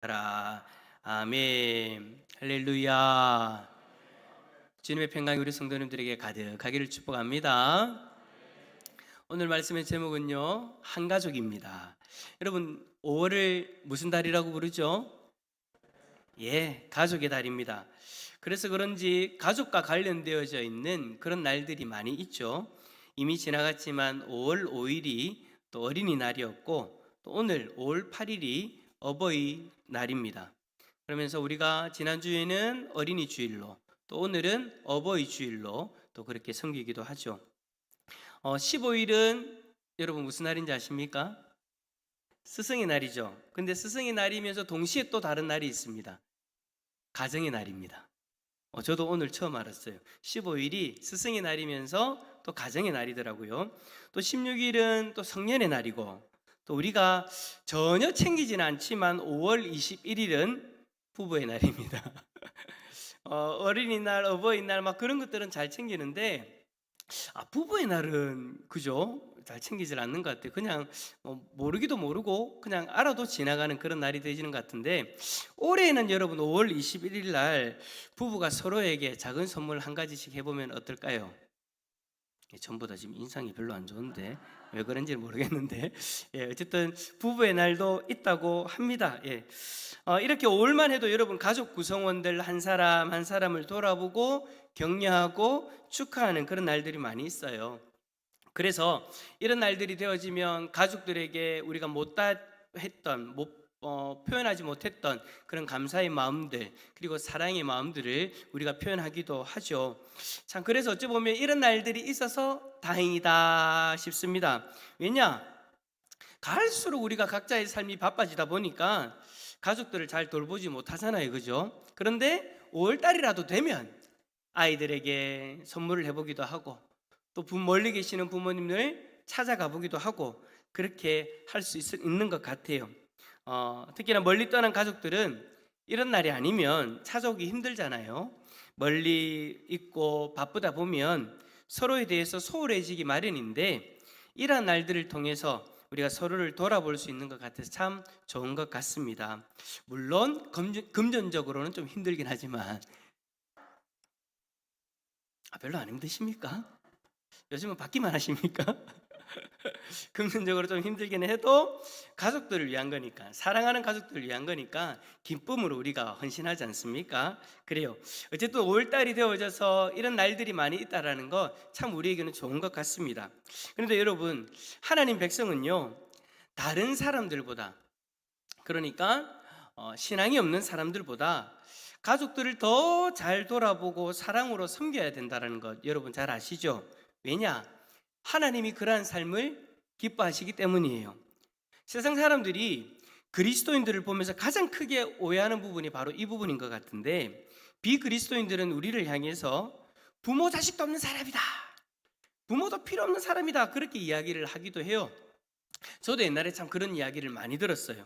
라 아멘. 할렐루야. 주님의 평강이 우리 성도님들에게 가득하기를 축복합니다. 오늘 말씀의 제목은요, 한가족입니다. 여러분, 5월을 무슨 달이라고 부르죠? 가족의 달입니다. 그래서 그런지 가족과 관련되어져 있는 그런 날들이 많이 있죠. 이미 지나갔지만 5월 5일이 또 어린이날이었고, 또 오늘 5월 8일이 어버이날입니다. 그러면서 우리가 지난주에는 어린이 주일로, 또 오늘은 어버이 주일로 또 그렇게 섬기기도 하죠. 15일은 여러분 무슨 날인지 아십니까? 스승의 날이죠. 근데 스승의 날이면서 동시에 또 다른 날이 있습니다. 가정의 날입니다. 저도 오늘 처음 알았어요. 15일이 스승의 날이면서 또 가정의 날이더라고요. 또 16일은 또 성년의 날이고, 또 우리가 전혀 챙기지는 않지만 5월 21일은 부부의 날입니다. 어린이날, 어버이날 막 그런 것들은 잘 챙기는데 부부의 날은 그죠? 잘 챙기질 않는 것 같아요. 그냥 모르기도 모르고 그냥 알아도 지나가는 그런 날이 되지는 것 같은데, 올해는 여러분 5월 21일 날 부부가 서로에게 작은 선물 한 가지씩 해보면 어떨까요? 전부 다 지금 인상이 별로 안 좋은데 왜 그런지 모르겠는데 어쨌든 부부의 날도 있다고 합니다. 이렇게 5월만 해도 여러분 가족 구성원들 한 사람 한 사람을 돌아보고 격려하고 축하하는 그런 날들이 많이 있어요. 그래서 이런 날들이 되어지면 가족들에게 우리가 못다 했던 표현하지 못했던 그런 감사의 마음들, 그리고 사랑의 마음들을 우리가 표현하기도 하죠. 참, 그래서 어찌 보면 이런 날들이 있어서 다행이다 싶습니다. 왜냐? 갈수록 우리가 각자의 삶이 바빠지다 보니까 가족들을 잘 돌보지 못하잖아요, 그죠? 그런데 5월달이라도 되면 아이들에게 선물을 해보기도 하고, 또 멀리 계시는 부모님을 찾아가 보기도 하고, 그렇게 할 수 있는 것 같아요. 특히나 멀리 떠난 가족들은 이런 날이 아니면 찾아오기 힘들잖아요. 멀리 있고 바쁘다 보면 서로에 대해서 소홀해지기 마련인데, 이러한 날들을 통해서 우리가 서로를 돌아볼 수 있는 것 같아서 참 좋은 것 같습니다. 물론 금전적으로는 좀 힘들긴 하지만 별로 안 힘드십니까? 요즘은 받기만 하십니까? 금전적으로 좀 힘들긴 해도 가족들을 위한 거니까, 사랑하는 가족들을 위한 거니까 기쁨으로 우리가 헌신하지 않습니까? 그래요. 어쨌든 5월달이 되어져서 이런 날들이 많이 있다라는 거 참 우리에게는 좋은 것 같습니다. 그런데 여러분, 하나님 백성은요, 다른 사람들보다, 그러니까 신앙이 없는 사람들보다 가족들을 더 잘 돌아보고 사랑으로 섬겨야 된다는 것 여러분 잘 아시죠? 왜냐? 하나님이 그러한 삶을 기뻐하시기 때문이에요. 세상 사람들이 그리스도인들을 보면서 가장 크게 오해하는 부분이 바로 이 부분인 것 같은데, 비그리스도인들은 우리를 향해서 부모 자식도 없는 사람이다, 부모도 필요 없는 사람이다, 그렇게 이야기를 하기도 해요. 저도 옛날에 참 그런 이야기를 많이 들었어요.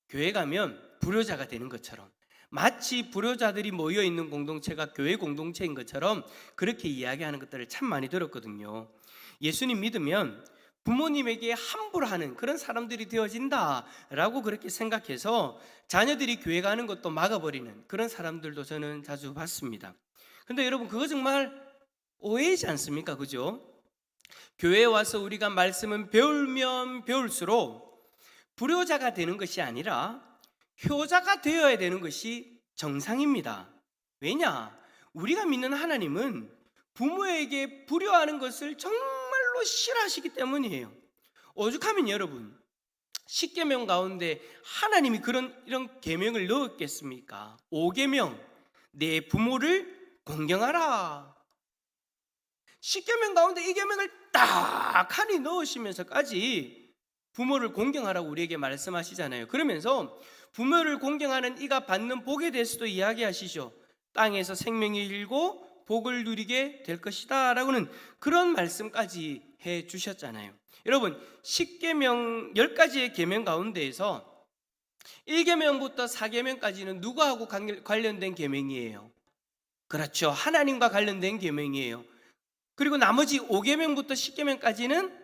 교회 가면 불효자가 되는 것처럼, 마치 불효자들이 모여있는 공동체가 교회 공동체인 것처럼 그렇게 이야기하는 것들을 참 많이 들었거든요. 예수님 믿으면 부모님에게 함부로 하는 그런 사람들이 되어진다라고 그렇게 생각해서 자녀들이 교회 가는 것도 막아버리는 그런 사람들도 저는 자주 봤습니다. 근데 여러분, 그거 정말 오해이지 않습니까? 그죠? 교회에 와서 우리가 말씀은 배우면 배울수록 불효자가 되는 것이 아니라 효자가 되어야 되는 것이 정상입니다. 왜냐? 우리가 믿는 하나님은 부모에게 불효하는 것을 정말로 싫어하시기 때문이에요. 오죽하면 여러분, 10계명 가운데 하나님이 이런 계명을 넣었겠습니까? 5계명, 내 부모를 공경하라. 10계명 가운데 이 계명을 딱 하니 넣으시면서까지 부모를 공경하라고 우리에게 말씀하시잖아요. 그러면서 부모를 공경하는 이가 받는 복에 대해서도 이야기하시죠. 땅에서 생명이 길고 복을 누리게 될 것이다 라고는 그런 말씀까지 해 주셨잖아요. 여러분, 10계명 10가지의 계명 가운데에서 1계명부터 4계명까지는 누구하고 관련된 계명이에요? 그렇죠, 하나님과 관련된 계명이에요. 그리고 나머지 5계명부터 10계명까지는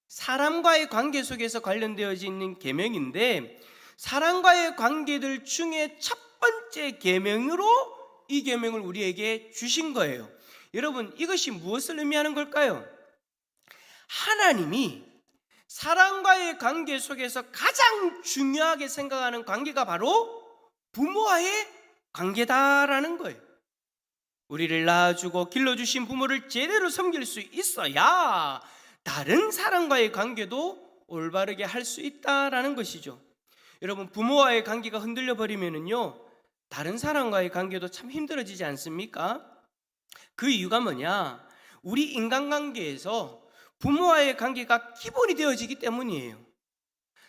사람과의 관계 속에서 관련되어 있는 계명인데, 사랑과의 관계들 중에 첫 번째 계명으로 이 계명을 우리에게 주신 거예요. 여러분, 이것이 무엇을 의미하는 걸까요? 하나님이 사랑과의 관계 속에서 가장 중요하게 생각하는 관계가 바로 부모와의 관계다라는 거예요. 우리를 낳아주고 길러주신 부모를 제대로 섬길 수 있어야 다른 사람과의 관계도 올바르게 할 수 있다라는 것이죠. 여러분, 부모와의 관계가 흔들려 버리면은요, 다른 사람과의 관계도 참 힘들어지지 않습니까? 그 이유가 뭐냐? 우리 인간관계에서 부모와의 관계가 기본이 되어지기 때문이에요.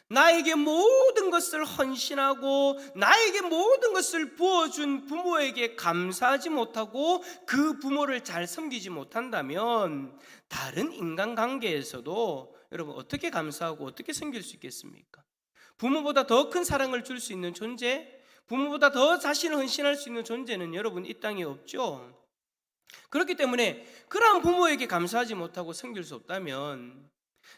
나에게 모든 것을 헌신하고 나에게 모든 것을 부어준 부모에게 감사하지 못하고 그 부모를 잘 섬기지 못한다면 다른 인간관계에서도 여러분 어떻게 감사하고 어떻게 섬길 수 있겠습니까? 부모보다 더 큰 사랑을 줄 수 있는 존재, 부모보다 더 자신을 헌신할 수 있는 존재는 여러분 이 땅에 없죠. 그렇기 때문에 그러한 부모에게 감사하지 못하고 섬길 수 없다면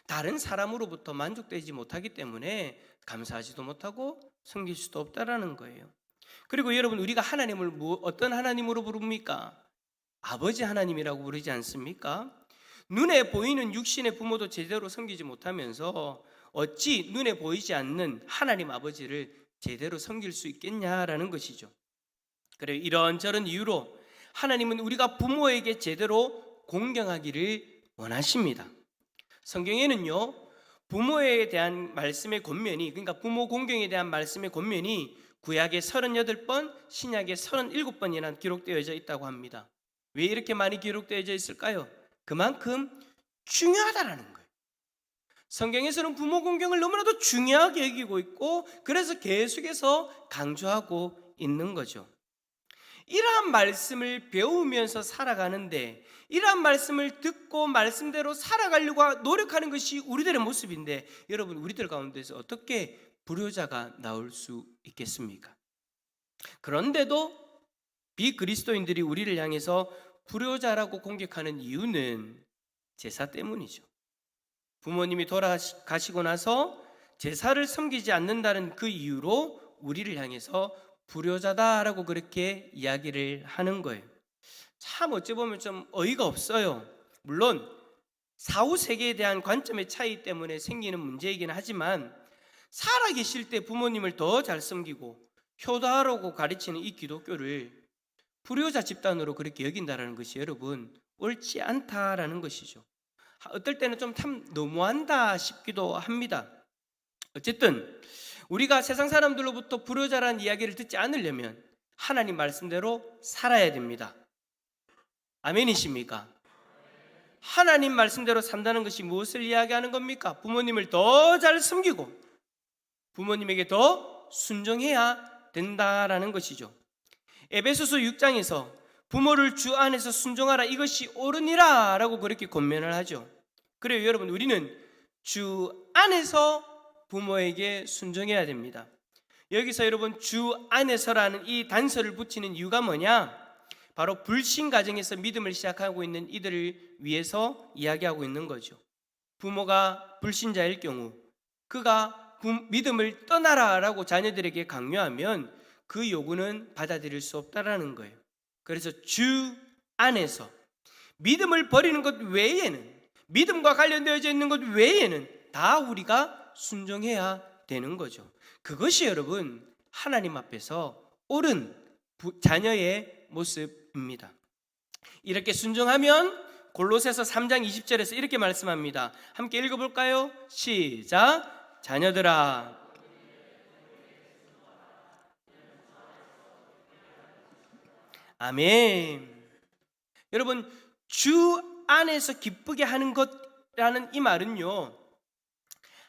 다른 사람으로부터 만족되지 못하기 때문에 감사하지도 못하고 섬길 수도 없다라는 거예요. 그리고 여러분, 우리가 하나님을 어떤 하나님으로 부릅니까? 아버지 하나님이라고 부르지 않습니까? 눈에 보이는 육신의 부모도 제대로 섬기지 못하면서 어찌 눈에 보이지 않는 하나님 아버지를 제대로 섬길 수 있겠냐라는 것이죠. 그래요, 이런저런 이유로 하나님은 우리가 부모에게 제대로 공경하기를 원하십니다. 성경에는요, 부모에 대한 말씀의 권면이, 그러니까 부모 공경에 대한 말씀의 권면이 구약에 38번, 신약에 37번이나 기록되어져 있다고 합니다. 왜 이렇게 많이 기록되어져 있을까요? 그만큼 중요하다라는 거예요. 성경에서는 부모 공경을 너무나도 중요하게 여기고 있고, 그래서 계속해서 강조하고 있는 거죠. 이러한 말씀을 배우면서 살아가는데, 이러한 말씀을 듣고 말씀대로 살아가려고 노력하는 것이 우리들의 모습인데, 여러분, 우리들 가운데서 어떻게 불효자가 나올 수 있겠습니까? 그런데도 비그리스도인들이 우리를 향해서 불효자라고 공격하는 이유는 제사 때문이죠. 부모님이 돌아가시고 나서 제사를 섬기지 않는다는 그 이유로 우리를 향해서 불효자다라고 그렇게 이야기를 하는 거예요. 참 어찌 보면 좀 어이가 없어요. 물론 사후 세계에 대한 관점의 차이 때문에 생기는 문제이긴 하지만, 살아계실 때 부모님을 더 잘 섬기고 효도하라고 가르치는 이 기독교를 불효자 집단으로 그렇게 여긴다는 것이 여러분 옳지 않다라는 것이죠. 어떨 때는 좀 참 너무한다 싶기도 합니다. 어쨌든 우리가 세상 사람들로부터 불효자라는 이야기를 듣지 않으려면 하나님 말씀대로 살아야 됩니다. 아멘이십니까? 하나님 말씀대로 산다는 것이 무엇을 이야기하는 겁니까? 부모님을 더 잘 섬기고 부모님에게 더 순종해야 된다라는 것이죠. 에베소서 6장에서 부모를 주 안에서 순종하라, 이것이 옳으니라 라고 그렇게 권면을 하죠. 그래요, 여러분, 우리는 주 안에서 부모에게 순종해야 됩니다. 여기서 여러분 주 안에서라는 이 단서를 붙이는 이유가 뭐냐? 바로 불신 가정에서 믿음을 시작하고 있는 이들을 위해서 이야기하고 있는 거죠. 부모가 불신자일 경우 그가 믿음을 떠나라라고 자녀들에게 강요하면 그 요구는 받아들일 수 없다라는 거예요. 그래서 주 안에서 믿음을 버리는 것 외에는, 믿음과 관련되어져 있는 것 외에는 다 우리가 순종해야 되는 거죠. 그것이 여러분 하나님 앞에서 옳은 자녀의 모습입니다. 이렇게 순종하면 골로새서 3장 20절에서 이렇게 말씀합니다. 함께 읽어볼까요? 시작. 자녀들아, 아멘. 여러분, 주 안에서 기쁘게 하는 것이라는 이 말은요,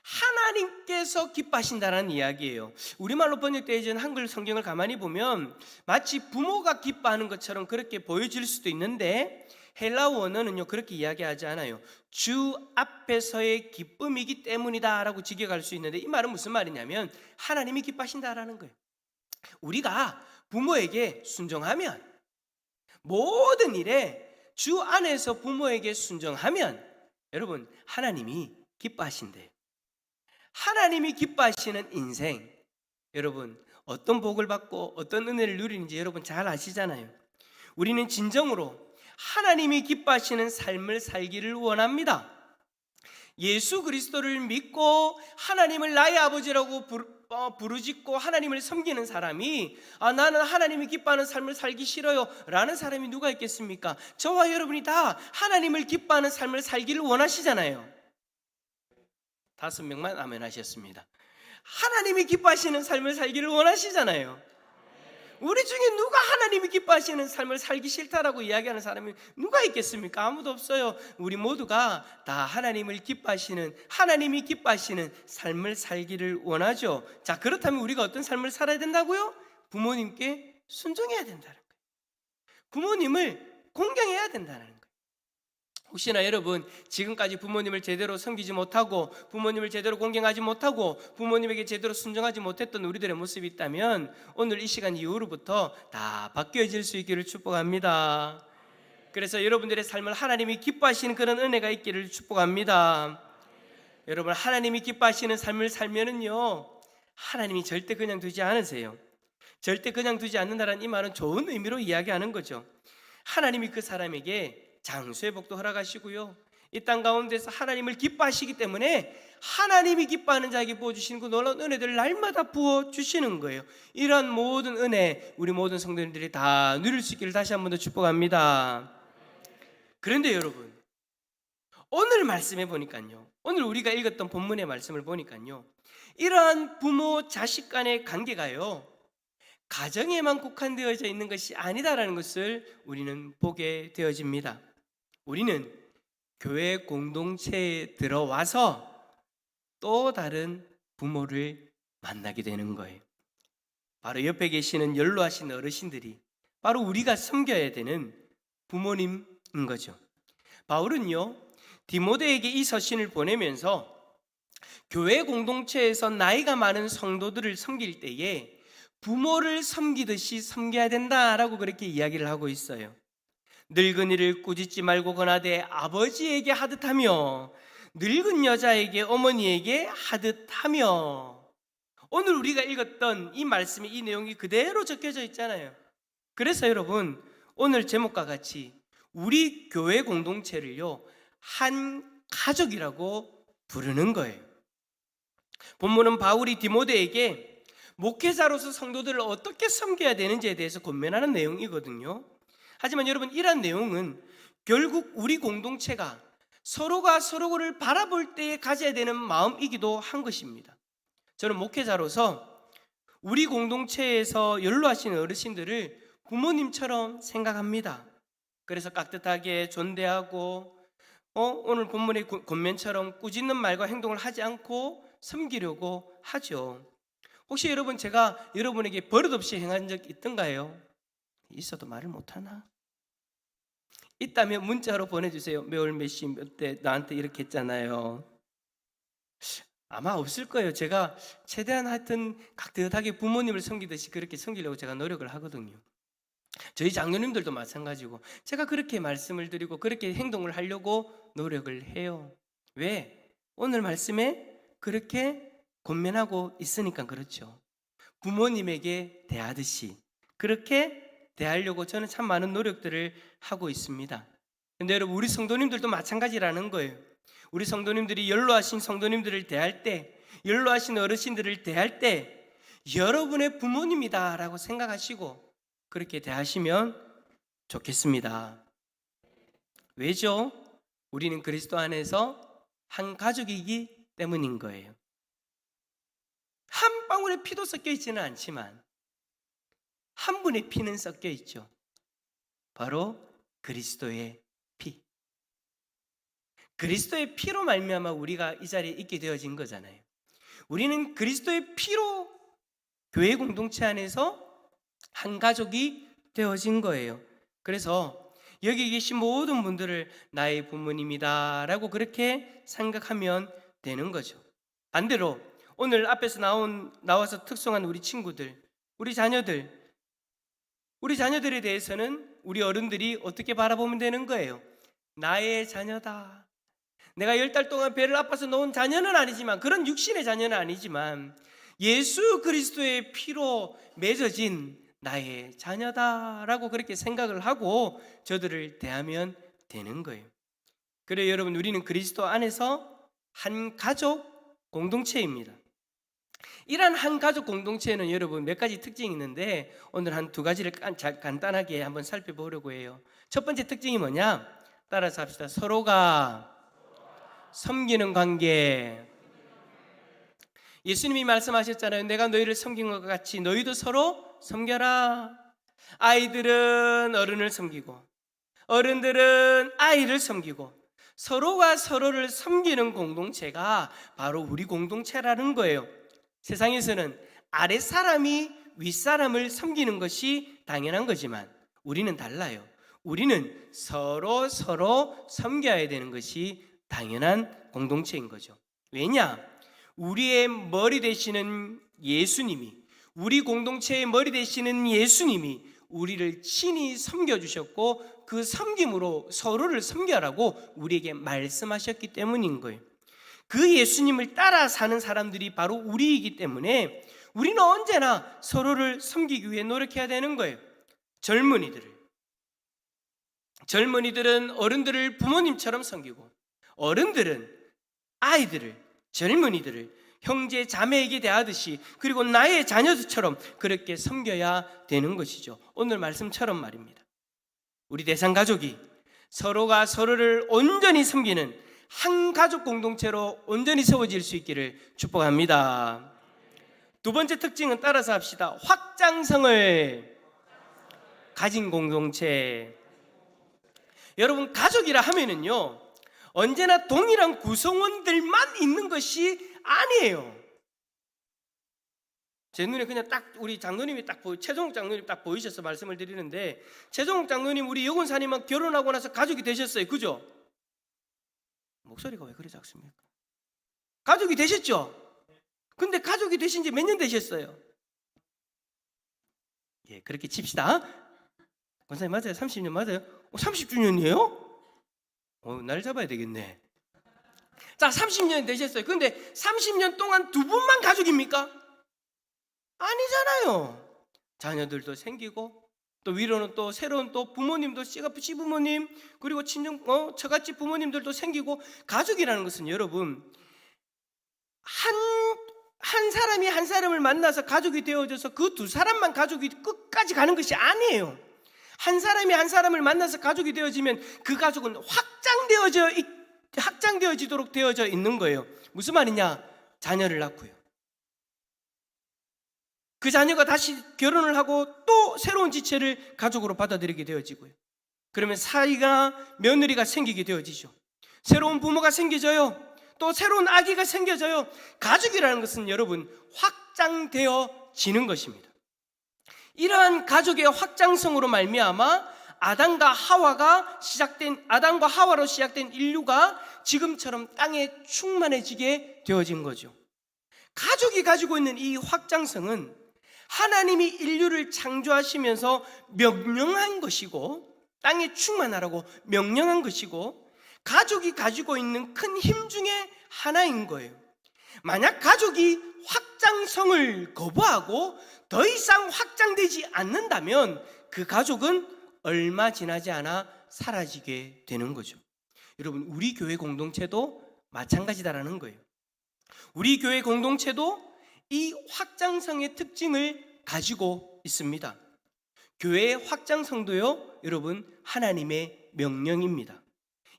하나님께서 기뻐하신다는 이야기예요. 우리말로 번역되어진 한글 성경을 가만히 보면 마치 부모가 기뻐하는 것처럼 그렇게 보여질 수도 있는데, 헬라어 원어는요 그렇게 이야기하지 않아요. 주 앞에서의 기쁨이기 때문이다 라고 직역할 수 있는데, 이 말은 무슨 말이냐면 하나님이 기뻐하신다라는 거예요. 우리가 부모에게 순종하면, 모든 일에 주 안에서 부모에게 순종하면 여러분 하나님이 기뻐하신대요. 하나님이 기뻐하시는 인생, 여러분, 어떤 복을 받고 어떤 은혜를 누리는지 여러분 잘 아시잖아요. 우리는 진정으로 하나님이 기뻐하시는 삶을 살기를 원합니다. 예수 그리스도를 믿고 하나님을 나의 아버지라고 부르짖고 하나님을 섬기는 사람이 나는 하나님이 기뻐하는 삶을 살기 싫어요 라는 사람이 누가 있겠습니까? 저와 여러분이 다 하나님을 기뻐하는 삶을 살기를 원하시잖아요. 5명만 아멘 하셨습니다. 하나님이 기뻐하시는 삶을 살기를 원하시잖아요. 우리 중에 누가 하나님이 기뻐하시는 삶을 살기 싫다라고 이야기하는 사람이 누가 있겠습니까? 아무도 없어요. 우리 모두가 다 하나님이 기뻐하시는 삶을 살기를 원하죠. 자, 그렇다면 우리가 어떤 삶을 살아야 된다고요? 부모님께 순종해야 된다는 거예요. 부모님을 공경해야 된다는 거예요. 혹시나 여러분 지금까지 부모님을 제대로 섬기지 못하고 부모님을 제대로 공경하지 못하고 부모님에게 제대로 순종하지 못했던 우리들의 모습이 있다면 오늘 이 시간 이후로부터 다 바뀌어질 수 있기를 축복합니다. 그래서 여러분들의 삶을 하나님이 기뻐하시는 그런 은혜가 있기를 축복합니다. 여러분, 하나님이 기뻐하시는 삶을 살면은요, 하나님이 절대 그냥 두지 않으세요. 절대 그냥 두지 않는다는 이 말은 좋은 의미로 이야기하는 거죠. 하나님이 그 사람에게 장수의 복도 허락하시고요, 이 땅 가운데서 하나님을 기뻐하시기 때문에 하나님이 기뻐하는 자에게 부어주시는 그 놀라운 은혜들을 날마다 부어주시는 거예요. 이러한 모든 은혜 우리 모든 성도님들이 다 누릴 수 있기를 다시 한 번 더 축복합니다. 그런데 여러분, 오늘 말씀해 보니까요, 오늘 우리가 읽었던 본문의 말씀을 보니까요, 이러한 부모 자식 간의 관계가요 가정에만 국한되어져 있는 것이 아니다라는 것을 우리는 보게 되어집니다. 우리는 교회 공동체에 들어와서 또 다른 부모를 만나게 되는 거예요. 바로 옆에 계시는 연로하신 어르신들이 바로 우리가 섬겨야 되는 부모님인 거죠. 바울은요, 디모데에게 이 서신을 보내면서 교회 공동체에서 나이가 많은 성도들을 섬길 때에 부모를 섬기듯이 섬겨야 된다라고 그렇게 이야기를 하고 있어요. 늙은이를 꾸짖지 말고 권하되 아버지에게 하듯하며 늙은 여자에게 어머니에게 하듯하며. 오늘 우리가 읽었던 이 말씀이, 이 내용이 그대로 적혀져 있잖아요. 그래서 여러분, 오늘 제목과 같이 우리 교회 공동체를요 한 가족이라고 부르는 거예요. 본문은 바울이 디모데에게 목회자로서 성도들을 어떻게 섬겨야 되는지에 대해서 권면하는 내용이거든요. 하지만 여러분, 이러한 내용은 결국 우리 공동체가 서로가 서로를 바라볼 때에 가져야 되는 마음이기도 한 것입니다. 저는 목회자로서 우리 공동체에서 연로하신 어르신들을 부모님처럼 생각합니다. 그래서 깍듯하게 존대하고 오늘 본문의 권면처럼 꾸짖는 말과 행동을 하지 않고 섬기려고 하죠. 혹시 여러분, 제가 여러분에게 버릇없이 행한 적 있던가요? 있어도 말을 못하나? 있다면 문자로 보내주세요. 몇월 몇 시 몇 때 나한테 이렇게 했잖아요. 아마 없을 거예요. 제가 최대한 하여튼 깍듯하게 부모님을 섬기듯이 그렇게 섬기려고 제가 노력을 하거든요. 저희 장로님들도 마찬가지고 제가 그렇게 말씀을 드리고 그렇게 행동을 하려고 노력을 해요. 왜? 오늘 말씀에 그렇게 권면하고 있으니까 그렇죠. 부모님에게 대하듯이 그렇게 대하려고 저는 참 많은 노력들을 하고 있습니다. 근데 여러분, 우리 성도님들도 마찬가지라는 거예요. 우리 성도님들이 연로하신 성도님들을 대할 때, 연로하신 어르신들을 대할 때 여러분의 부모님이다 라고 생각하시고 그렇게 대하시면 좋겠습니다. 왜죠? 우리는 그리스도 안에서 한 가족이기 때문인 거예요. 한 방울의 피도 섞여 있지는 않지만 한 분의 피는 섞여 있죠. 바로 그리스도의 피. 그리스도의 피로 말미암아 우리가 이 자리에 있게 되어진 거잖아요. 우리는 그리스도의 피로 교회 공동체 안에서 한 가족이 되어진 거예요. 그래서 여기 계신 모든 분들을 나의 부모님이다 라고 그렇게 생각하면 되는 거죠. 반대로 오늘 앞에서 나와서 특송한 우리 친구들, 우리 자녀들에 대해서는 우리 어른들이 어떻게 바라보면 되는 거예요? 나의 자녀다. 내가 10달 동안 배를 아파서 놓은 자녀는 아니지만, 그런 육신의 자녀는 아니지만 예수 그리스도의 피로 맺어진 나의 자녀다라고 그렇게 생각을 하고 저들을 대하면 되는 거예요. 그래요, 여러분, 우리는 그리스도 안에서 한 가족 공동체입니다. 이러한 한 가족 공동체에는 여러분 몇 가지 특징이 있는데 오늘 한 두 가지를 간단하게 한번 살펴보려고 해요. 첫 번째 특징이 뭐냐? 따라서 합시다. 서로가 섬기는 관계. 예수님이 말씀하셨잖아요. 내가 너희를 섬긴 것과 같이 너희도 서로 섬겨라. 아이들은 어른을 섬기고 어른들은 아이를 섬기고 서로가 서로를 섬기는 공동체가 바로 우리 공동체라는 거예요. 세상에서는 아랫사람이 윗사람을 섬기는 것이 당연한 거지만 우리는 달라요. 우리는 서로 섬겨야 되는 것이 당연한 공동체인 거죠. 왜냐? 우리의 머리 되시는 예수님이, 우리 공동체의 머리 되시는 예수님이 우리를 친히 섬겨주셨고 그 섬김으로 서로를 섬겨라고 우리에게 말씀하셨기 때문인 거예요. 그 예수님을 따라 사는 사람들이 바로 우리이기 때문에 우리는 언제나 서로를 섬기기 위해 노력해야 되는 거예요. 젊은이들은 어른들을 부모님처럼 섬기고 어른들은 아이들을, 젊은이들을 형제 자매에게 대하듯이 그리고 나의 자녀들처럼 그렇게 섬겨야 되는 것이죠. 오늘 말씀처럼 말입니다. 우리 대상가족이 서로가 서로를 온전히 섬기는 한 가족 공동체로 온전히 세워질 수 있기를 축복합니다. 두 번째 특징은 따라서 합시다. 확장성을 가진 공동체. 여러분, 가족이라 하면은요 언제나 동일한 구성원들만 있는 것이 아니에요. 제 눈에 그냥 딱 우리 장로님이 최종욱 장로님 딱 보이셔서 말씀을 드리는데, 최종욱 장로님 우리 여군사님은 결혼하고 나서 가족이 되셨어요. 그죠? 목소리가 왜 그래 작습니까? 가족이 되셨죠? 근데 가족이 되신 지 몇 년 되셨어요? 예, 그렇게 칩시다. 권사님 맞아요? 30년 맞아요? 30주년이에요? 날 잡아야 되겠네. 자, 30년 되셨어요. 근데 30년 동안 두 분만 가족입니까? 아니잖아요. 자녀들도 생기고 또 위로는 또 새로운 또 부모님도 시부모님 그리고 친정 처갓집 부모님들도 생기고, 가족이라는 것은 여러분 한 사람이 한 사람을 만나서 가족이 되어져서 그 두 사람만 가족이 끝까지 가는 것이 아니에요. 한 사람이 한 사람을 만나서 가족이 되어지면 그 가족은 확장되어지도록 되어져 있는 거예요. 무슨 말이냐? 자녀를 낳고요. 그 자녀가 다시 결혼을 하고 또 새로운 지체를 가족으로 받아들이게 되어지고요. 그러면 사위가 며느리가 생기게 되어지죠. 새로운 부모가 생겨져요. 또 새로운 아기가 생겨져요. 가족이라는 것은 여러분 확장되어지는 것입니다. 이러한 가족의 확장성으로 말미암아 아담과 하와로 시작된 인류가 지금처럼 땅에 충만해지게 되어진 거죠. 가족이 가지고 있는 이 확장성은 하나님이 인류를 창조하시면서 명령한 것이고, 땅에 충만하라고 명령한 것이고, 가족이 가지고 있는 큰 힘 중에 하나인 거예요. 만약 가족이 확장성을 거부하고 더 이상 확장되지 않는다면 그 가족은 얼마 지나지 않아 사라지게 되는 거죠. 여러분, 우리 교회 공동체도 마찬가지다라는 거예요. 우리 교회 공동체도 이 확장성의 특징을 가지고 있습니다. 교회의 확장성도요, 여러분 하나님의 명령입니다.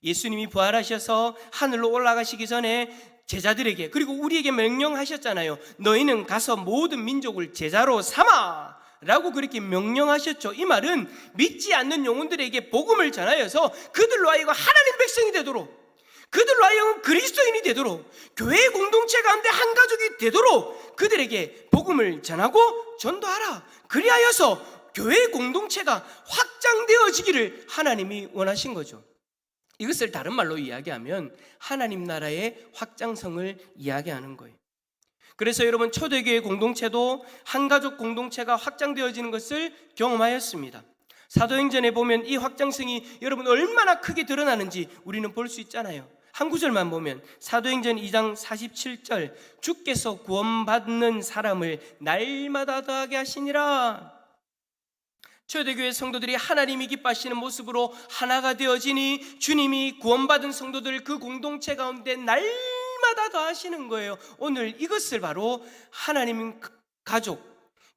예수님이 부활하셔서 하늘로 올라가시기 전에 제자들에게 그리고 우리에게 명령하셨잖아요. 너희는 가서 모든 민족을 제자로 삼아 라고 그렇게 명령하셨죠. 이 말은 믿지 않는 영혼들에게 복음을 전하여서 그들로 하여금 하나님 백성이 되도록, 그들로 하여금 그리스도인이 되도록, 교회의 공동체 가운데 한 가족이 되도록 그들에게 복음을 전하고 전도하라. 그리하여서 교회의 공동체가 확장되어지기를 하나님이 원하신 거죠. 이것을 다른 말로 이야기하면 하나님 나라의 확장성을 이야기하는 거예요. 그래서 여러분, 초대교회 공동체도 한가족 공동체가 확장되어지는 것을 경험하였습니다. 사도행전에 보면 이 확장성이 여러분 얼마나 크게 드러나는지 우리는 볼 수 있잖아요. 한 구절만 보면 사도행전 2장 47절, 주께서 구원받는 사람을 날마다 더하게 하시니라. 초대교회 성도들이 하나님이 기뻐하시는 모습으로 하나가 되어지니 주님이 구원받은 성도들 그 공동체 가운데 날마다 더하시는 거예요. 오늘 이것을 바로 하나님 가족,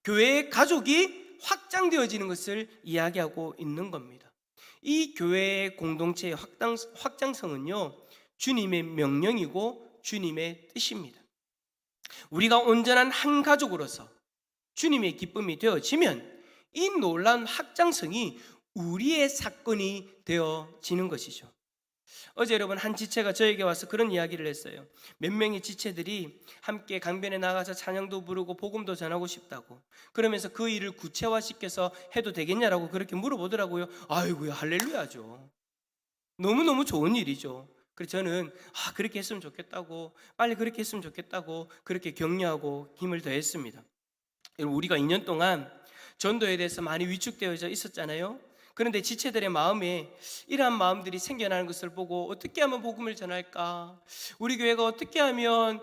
교회의 가족이 확장되어지는 것을 이야기하고 있는 겁니다. 이 교회의 공동체의 확장성은요, 주님의 명령이고 주님의 뜻입니다. 우리가 온전한 한 가족으로서 주님의 기쁨이 되어지면 이 놀라운 확장성이 우리의 사건이 되어지는 것이죠. 어제 여러분 한 지체가 저에게 와서 그런 이야기를 했어요. 몇 명의 지체들이 함께 강변에 나가서 찬양도 부르고 복음도 전하고 싶다고, 그러면서 그 일을 구체화시켜서 해도 되겠냐라고 그렇게 물어보더라고요. 아이고야, 할렐루야죠. 너무너무 좋은 일이죠. 그래서 저는 그렇게 했으면 좋겠다고, 빨리 그렇게 했으면 좋겠다고 그렇게 격려하고 힘을 더했습니다. 우리가 2년 동안 전도에 대해서 많이 위축되어져 있었잖아요. 그런데 지체들의 마음에 이러한 마음들이 생겨나는 것을 보고 어떻게 하면 복음을 전할까? 우리 교회가 어떻게 하면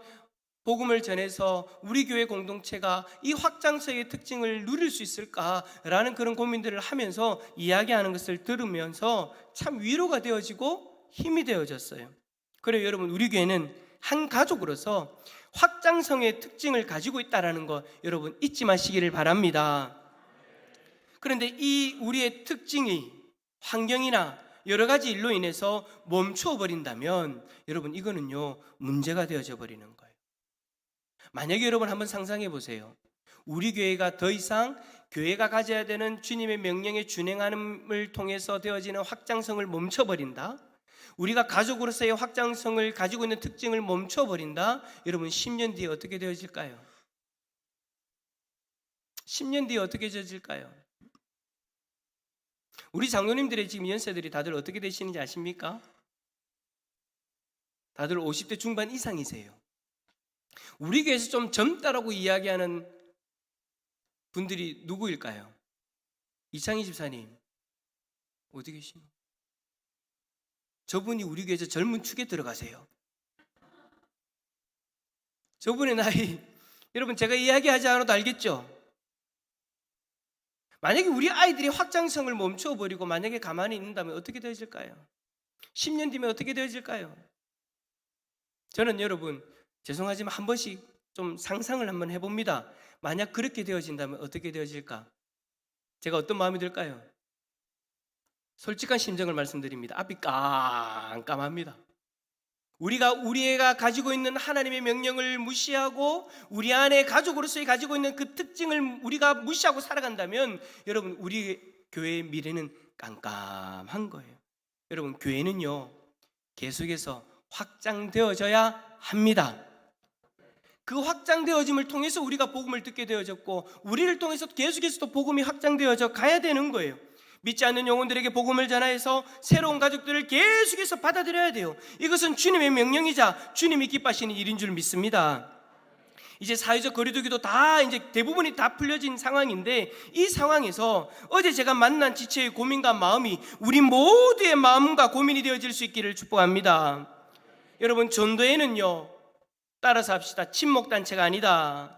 복음을 전해서 우리 교회 공동체가 이 확장성의 특징을 누릴 수 있을까라는 그런 고민들을 하면서 이야기하는 것을 들으면서 참 위로가 되어지고 힘이 되어졌어요. 그래요, 여러분, 우리 교회는 한 가족으로서 확장성의 특징을 가지고 있다는 거 여러분 잊지 마시기를 바랍니다. 그런데 이 우리의 특징이 환경이나 여러 가지 일로 인해서 멈추어 버린다면 여러분 이거는요 문제가 되어져 버리는 거예요. 만약에 여러분 한번 상상해 보세요. 우리 교회가 더 이상 교회가 가져야 되는 주님의 명령에 준행함을 통해서 되어지는 확장성을 멈춰버린다, 우리가 가족으로서의 확장성을 가지고 있는 특징을 멈춰버린다, 여러분 10년 뒤에 어떻게 되어질까요? 10년 뒤에 어떻게 되어질까요? 우리 장로님들의 지금 연세들이 다들 어떻게 되시는지 아십니까? 다들 50대 중반 이상이세요. 우리 교회에서 좀 젊다라고 이야기하는 분들이 누구일까요? 이창희 집사님 어디 계시노? 저분이 우리 교회에서 젊은 축에 들어가세요. 저분의 나이 여러분 제가 이야기하지 않아도 알겠죠? 만약에 우리 아이들이 확장성을 멈춰버리고 만약에 가만히 있는다면 어떻게 되어질까요? 10년 뒤면 어떻게 되어질까요? 저는 여러분 죄송하지만 한 번씩 좀 상상을 한번 해봅니다. 만약 그렇게 되어진다면 어떻게 되어질까? 제가 어떤 마음이 들까요? 솔직한 심정을 말씀드립니다. 앞이 깜깜합니다. 우리 애가 가지고 있는 하나님의 명령을 무시하고 우리 안에 가족으로서의 가지고 있는 그 특징을 우리가 무시하고 살아간다면 여러분 우리 교회의 미래는 깜깜한 거예요. 여러분 교회는요 계속해서 확장되어져야 합니다. 그 확장되어짐을 통해서 우리가 복음을 듣게 되어졌고 우리를 통해서 계속해서 또 복음이 확장되어져 가야 되는 거예요. 믿지 않는 영혼들에게 복음을 전하여서 새로운 가족들을 계속해서 받아들여야 돼요. 이것은 주님의 명령이자 주님이 기뻐하시는 일인 줄 믿습니다. 이제 사회적 거리두기도 다 이제 대부분이 다 풀려진 상황인데 이 상황에서 어제 제가 만난 지체의 고민과 마음이 우리 모두의 마음과 고민이 되어질 수 있기를 축복합니다. 여러분 전도회는요 따라서 합시다. 친목단체가 아니다.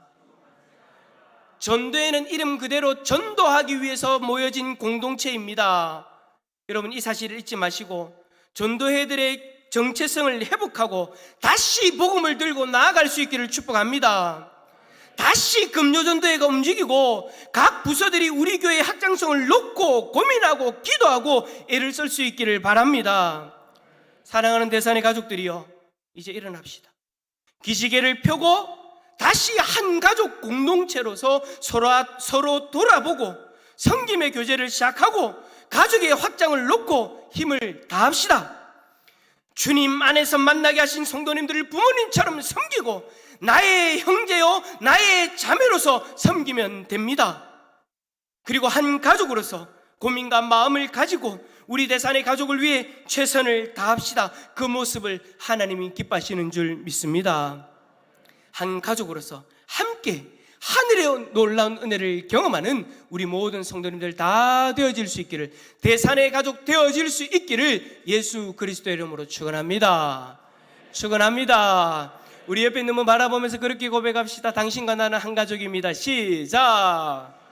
전도회는 이름 그대로 전도하기 위해서 모여진 공동체입니다. 여러분 이 사실을 잊지 마시고 전도회들의 정체성을 회복하고 다시 복음을 들고 나아갈 수 있기를 축복합니다. 다시 금요전도회가 움직이고 각 부서들이 우리 교회의 확장성을 놓고 고민하고 기도하고 애를 쓸 수 있기를 바랍니다. 사랑하는 대산의 가족들이여 이제 일어납시다. 기지개를 펴고 다시 한 가족 공동체로서 서로 돌아보고 성김의 교제를 시작하고 가족의 확장을 놓고 힘을 다합시다. 주님 안에서 만나게 하신 성도님들을 부모님처럼 섬기고 나의 형제요 나의 자매로서 섬기면 됩니다. 그리고 한 가족으로서 고민과 마음을 가지고 우리 대산의 가족을 위해 최선을 다합시다. 그 모습을 하나님이 기뻐하시는 줄 믿습니다. 한 가족으로서 함께 하늘의 놀라운 은혜를 경험하는 우리 모든 성도님들 다 되어질 수 있기를, 대산의 가족 되어질 수 있기를 예수 그리스도의 이름으로 축원합니다. 축원합니다. 우리 옆에 있는 분 바라보면서 그렇게 고백합시다. 당신과 나는 한 가족입니다. 시작.